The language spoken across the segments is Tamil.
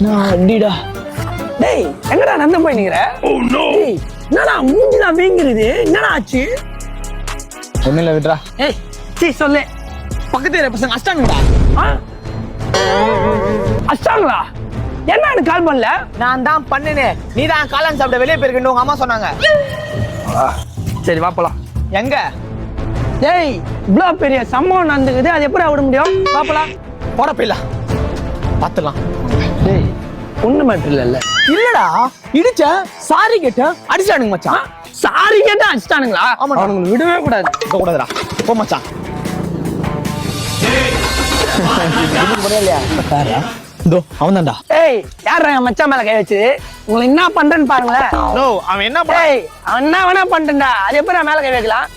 அடிடா. டேய் எங்கடா நந்த போய் நிக்கிற? டேய் என்னடா மூஞ்சிலாம் வீங்குறது? என்னடா ஆச்சு? ஒன்னும் இல்ல விட்றா. ஏய் சீ சொல்லு. பக்கத்து ஏரியா பசங்க அஷ்டானுங்கடா. அஷ்டாங்களா? என்ன எனக்கு கால் பண்ணல? நான் தான் பண்ணினேன். நீ தான் காளான் சாப்பிட வெளியே போயிருக்கணும் உங்க அம்மா சொன்னாங்க. சரி வா போலாம். எங்க? டேய் இவ்வளோ பெரிய சம்பவம் நடந்துக்குது, அது எப்படி விட முடியும்? வா போலாம். போட போயிடலாம், பாத்துலாம். டேய் ஒண்ணு மட்டும் இல்ல. இல்லடா இடிச்ச சாரி கேட்ட அடிச்சானுங்க மச்சான். சாரி கேட்டா அடிச்சிட்டானுங்களா? அவனுங்களை விடவே கூடாது. கூடாதுடா. போ மச்சான். அவன் தான்டா. ஏய் யாரா என் மச்சான் மேல கை வச்சு? உங்களை என்ன பண்றேன்னு பாருங்களேன். அவன் என்ன அவன் என்ன வேணா பண்றா, அது எப்படி நான் மேல கை வைக்கலாம்?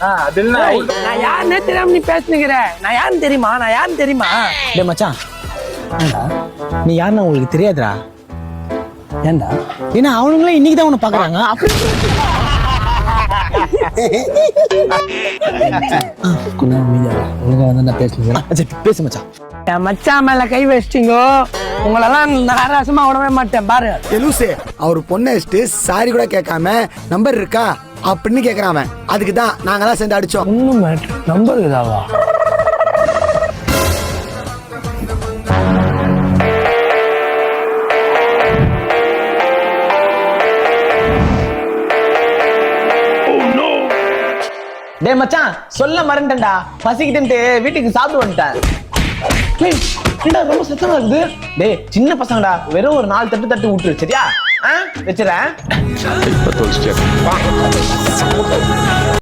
நான் யாருன்னே தெரியாம நீ பேசுனுங்கிற. நான் யாருன்னு தெரியுமா? நான் யாருன்னு தெரியுமா? டேய் மச்சான், நீ யாருன்னு உங்களுக்கு தெரியாதுடா. ஏண்டா? ஏன்னா அவனுங்களே இன்னைக்கு தான் உன்னை பாக்குறாங்க. பேசு மச்சான். என் மச்சான் மேல கை வச்சிட்டீங்கோ, உங்களெல்லாம் நாராசமா விடவே மாட்டேன் பாரு. லூசு, அவர் பொண்ணை வச்சுட்டு சாரி கூட கேட்காம நம்பர் இருக்கா அப்படின்னு கேக்குறான். அதுக்கு தான் நாங்கெல்லாம் சேர்ந்து அடிச்சோம். ஒண்ணும் மேட்ரு நம்பர் இதாவா? டேய் மச்சான், சொல்ல மறந்துட்டேன்டா. பசிக்கிட்டு வீட்டுக்கு சாப்பிட்டு வந்துட்டேன். ரொம்ப சத்தமா இருக்குது. டேய் சின்ன பசங்கடா, வெறும் ஒரு 4 தட்டு விட்டுரு சரியா? வச்சுறேன்.